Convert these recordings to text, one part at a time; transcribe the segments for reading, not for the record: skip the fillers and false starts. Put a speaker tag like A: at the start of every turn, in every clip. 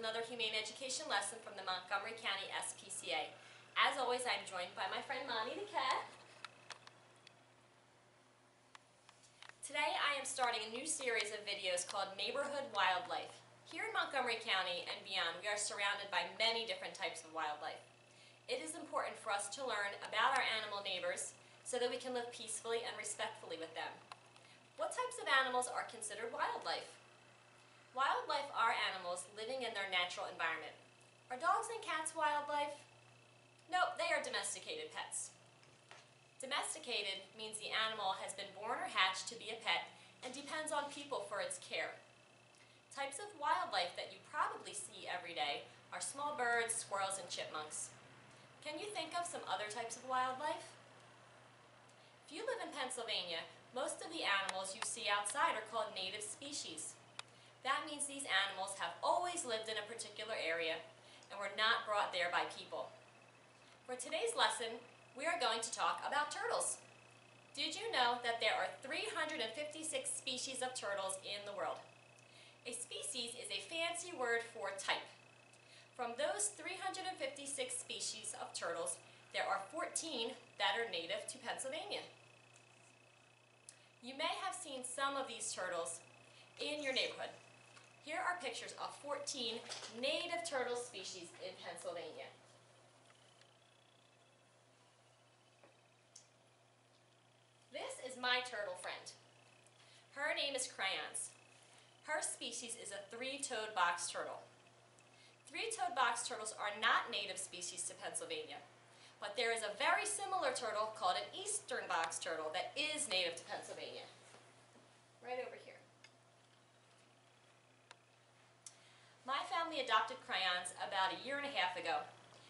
A: another Humane Education lesson from the Montgomery County SPCA. As always, I'm joined by my friend Monty the cat. Today I am starting a new series of videos called Neighborhood Wildlife. Here in Montgomery County and beyond, we are surrounded by many different types of wildlife. It is important for us to learn about our animal neighbors so that we can live peacefully and respectfully with them. What types of animals are considered wildlife? Wildlife are animals living in their natural environment. Are dogs and cats wildlife? Nope, they are domesticated pets. Domesticated means the animal has been born or hatched to be a pet and depends on people for its care. Types of wildlife that you probably see every day are small birds, squirrels, and chipmunks. Can you think of some other types of wildlife? If you live in Pennsylvania, most of the animals you see outside are called native species. That means these animals have always lived in a particular area and were not brought there by people. For today's lesson, we are going to talk about turtles. Did you know that there are 356 species of turtles in the world? A species is a fancy word for type. From those 356 species of turtles, there are 14 that are native to Pennsylvania. You may have seen some of these turtles in your neighborhood. Here are pictures of 14 native turtle species in Pennsylvania. This is my turtle friend. Her name is Crayons. Her species is a three-toed box turtle. Three-toed box turtles are not native species to Pennsylvania, but there is a very similar turtle called an eastern box turtle that is native to Pennsylvania. Right over here. My family adopted Crayons about a year and a half ago.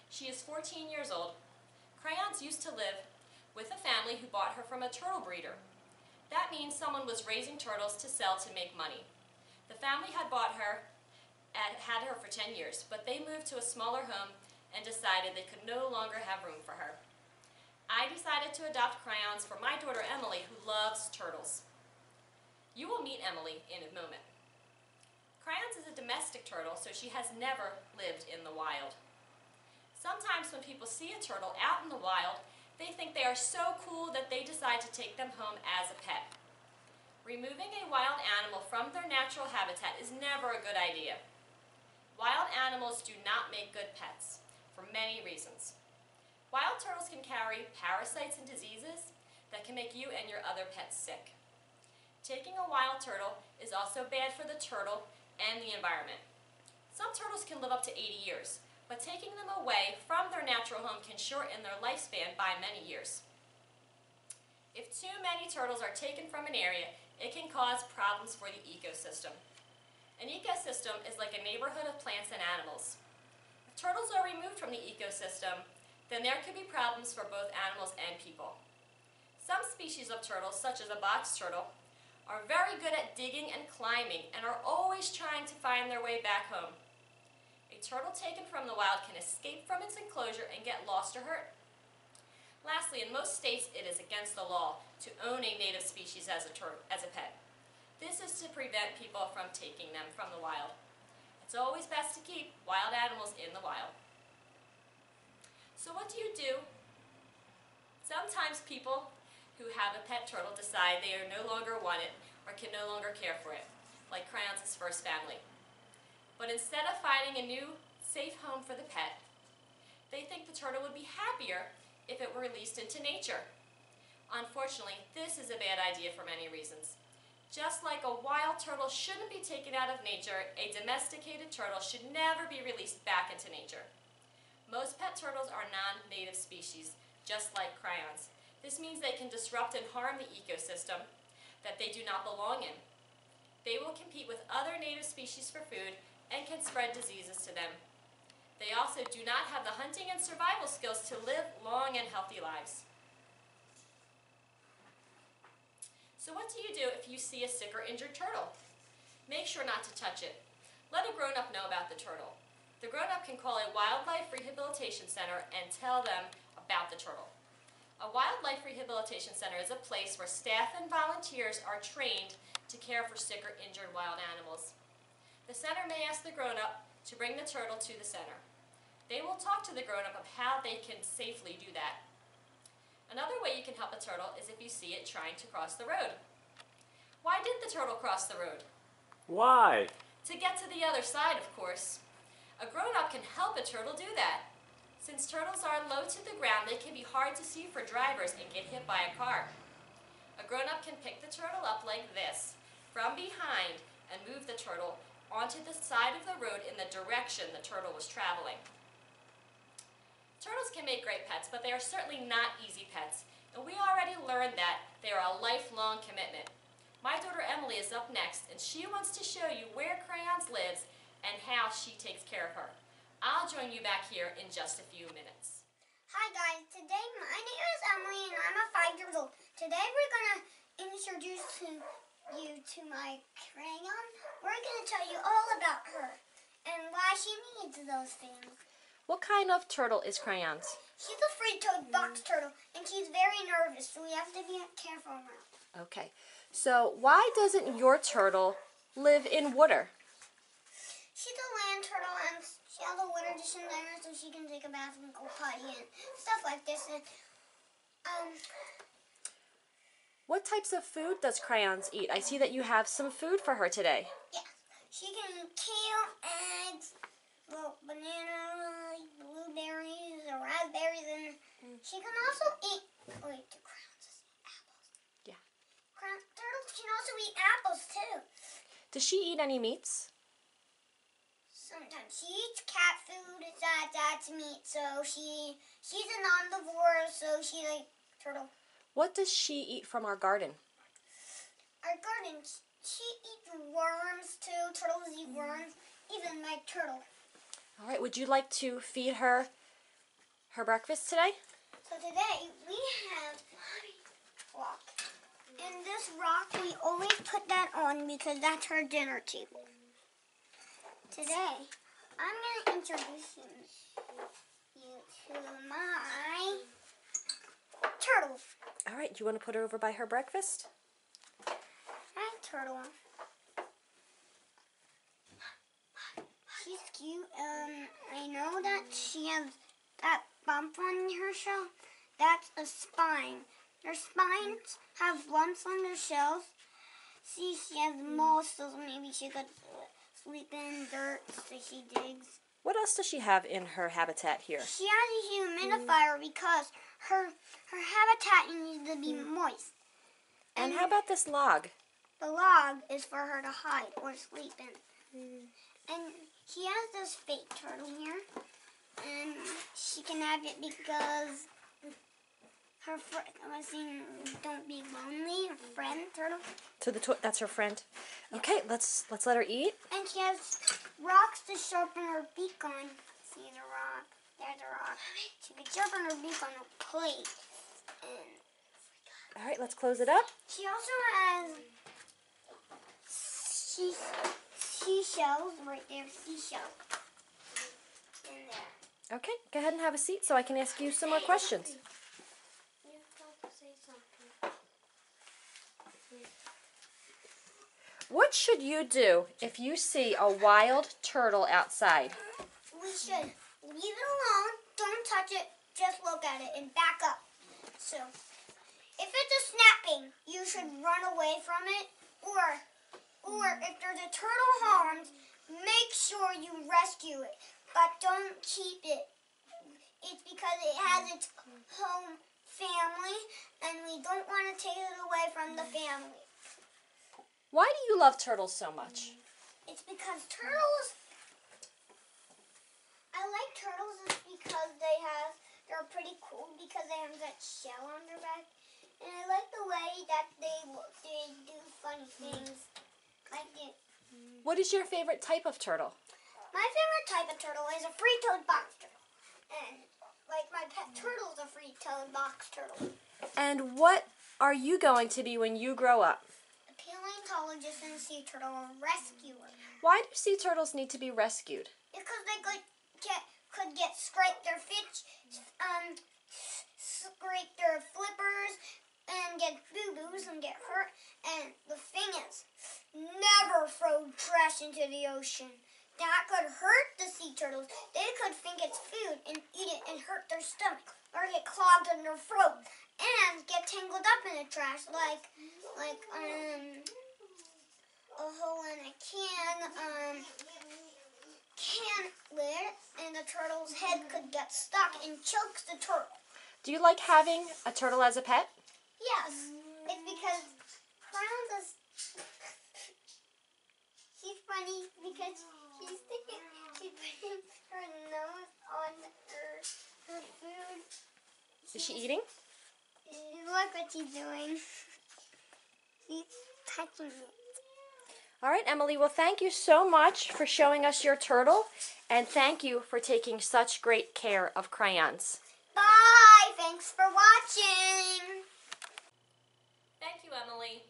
A: She is 14 years old. Crayons used to live with a family who bought her from a turtle breeder. That means someone was raising turtles to sell to make money. The family had bought her and had her for 10 years, but they moved to a smaller home and decided they could no longer have room for her. I decided to adopt Crayons for my daughter Emily, who loves turtles. You will meet Emily in a moment. Crayons is a domestic turtle, so she has never lived in the wild. Sometimes when people see a turtle out in the wild, they think they are so cool that they decide to take them home as a pet. Removing a wild animal from their natural habitat is never a good idea. Wild animals do not make good pets, for many reasons. Wild turtles can carry parasites and diseases that can make you and your other pets sick. Taking a wild turtle is also bad for the turtle and the environment. Some turtles can live up to 80 years, but taking them away from their natural home can shorten their lifespan by many years. If too many turtles are taken from an area, it can cause problems for the ecosystem. An ecosystem is like a neighborhood of plants and animals. If turtles are removed from the ecosystem, then there could be problems for both animals and people. Some species of turtles, such as a box turtle, are very good at digging and climbing and are always trying to find their way back home. A turtle taken from the wild can escape from its enclosure and get lost or hurt. Lastly, in most states it is against the law to own a native species as a pet. This is to prevent people from taking them from the wild. It's always best to keep wild animals in the wild. So what do you do? Sometimes people who have a pet turtle decide they are no longer want it or can no longer care for it, like Crayons' first family. But instead of finding a new, safe home for the pet, they think the turtle would be happier if it were released into nature. Unfortunately, this is a bad idea for many reasons. Just like a wild turtle shouldn't be taken out of nature, a domesticated turtle should never be released back into nature. Most pet turtles are non-native species, just like Crayons. This means they can disrupt and harm the ecosystem that they do not belong in. They will compete with other native species for food and can spread diseases to them. They also do not have the hunting and survival skills to live long and healthy lives. So what do you do if you see a sick or injured turtle? Make sure not to touch it. Let a grown-up know about the turtle. The grown-up can call a wildlife rehabilitation center and tell them about the turtle. A wildlife rehabilitation center is a place where staff and volunteers are trained to care for sick or injured wild animals. The center may ask the grown-up to bring the turtle to the center. They will talk to the grown-up of how they can safely do that. Another way you can help a turtle is if you see it trying to cross the road. Why did the turtle cross the road?
B: Why?
A: To get to the other side, of course. A grown-up can help a turtle do that. Since turtles are low to the ground, they can be hard to see for drivers and get hit by a car. A grown-up can pick the turtle up like this, from behind, and move the turtle onto the side of the road in the direction the turtle was traveling. Turtles can make great pets, but they are certainly not easy pets, and we already learned that they are a lifelong commitment. My daughter Emily is up next, and she wants to show you where Crayons lives and how she takes care of her. I'll join you back here in just a few minutes.
C: Hi guys, today my name is Emily and I'm 5 years old. Today we're going to introduce you to my Crayon. We're going to tell you all about her and why she needs those things.
A: What kind of turtle is Crayons?
C: She's a free-toed box turtle and she's very nervous, so we have to be careful around.
A: Okay, so why doesn't your turtle live in water?
C: She's a land turtle and she has a water dish in there so she can take a bath and go potty and stuff like this. And
A: What types of food does Crayons eat? I see that you have some food for her today.
C: yeah, she can eat kale, eggs, bananas, blueberries, or raspberries, and she can also eat. Wait, do Crayons eat apples?
A: Yeah.
C: Turtles can also eat apples too.
A: Does she eat any meats?
C: Sometimes she eats cat food. That's meat. So she's an omnivore. So she like turtle.
A: What does she eat from our garden?
C: Our garden. She eats worms too. Turtles eat worms. Even my turtle.
A: All right. Would you like to feed her breakfast today?
C: So today we have rock. And this rock we always put that on because that's her dinner table. Today, I'm going to introduce you to my turtle.
A: All right. Do you want to put her over by her breakfast?
C: Hi, turtle. She's cute. I know that she has that bump on her shell. That's a spine. Their spines have lumps on their shells. See, she has moles, so maybe she could sleep in dirt, so she digs.
A: What else does she have in her habitat here?
C: She has a humidifier because her habitat needs to be moist.
A: And how about this log?
C: The log is for her to hide or sleep in. And she has this fake turtle here, and she can have it because her don't be lonely, her friend turtle.
A: So that's her friend. Okay, let's let her eat.
C: And she has rocks to sharpen her beak on. See the rock? There's a rock. She can sharpen her beak on a plate.
A: All right, let's close it up.
C: She also has seashells right there. Seashells in there.
A: Okay, go ahead and have a seat so I can ask you some more questions. What should you do if you see a wild turtle outside?
C: We should leave it alone. Don't touch it. Just look at it and back up. So, if it's a snapping, you should run away from it. Or if there's a turtle harmed, make sure you rescue it. But don't keep it. It's because it has its home family, and we don't want to take it away from the family.
A: Why do you love turtles so much?
C: It's because turtles, I like turtles because they're pretty cool because they have that shell on their back. And I like the way that they do funny things like it.
A: What is your favorite type of turtle?
C: My favorite type of turtle is a free-toed box turtle. And like my pet turtle is a free-toed box turtle.
A: And what are you going to be when you grow up?
C: Paleontologist and sea turtle rescuer.
A: Why do sea turtles need to be rescued?
C: Because they could get scrape their scrape their flippers and get boo-boos and get hurt. And the thing is, never throw trash into the ocean. that could hurt the sea turtles. They could think it's food and eat it and hurt their stomach, or get clogged in their throat and get tangled up in the trash, like a hole in a can lid, and the turtle's head could get stuck and choke the turtle.
A: Do you like having a turtle as a pet?
C: Yes, it's because Crayons is she's funny because she's putting her nose on her food.
A: Is she eating?
C: Look what she's doing. She's touching it.
A: All right, Emily, well, thank you so much for showing us your turtle, and thank you for taking such great care of Crayons.
C: Bye! Thanks for watching!
A: Thank you, Emily.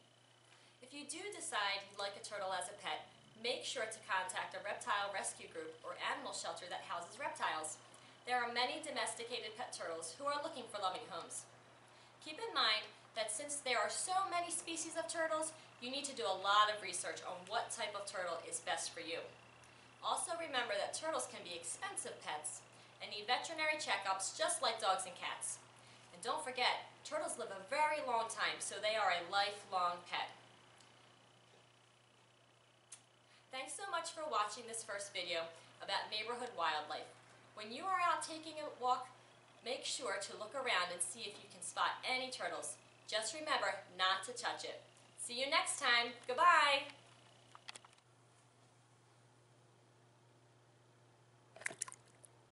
A: If you do decide you'd like a turtle as a pet, make sure to contact a reptile rescue group or animal shelter that houses reptiles. There are many domesticated pet turtles who are looking for loving homes. Keep in mind that since there are so many species of turtles, you need to do a lot of research on what type of turtle is best for you. Also remember that turtles can be expensive pets and need veterinary checkups just like dogs and cats. And don't forget, turtles live a very long time, so they are a lifelong pet. Thanks so much for watching this first video about neighborhood wildlife. When you are out taking a walk, make sure to look around and see if you can spot any turtles. Just remember not to touch it. See you next time. Goodbye.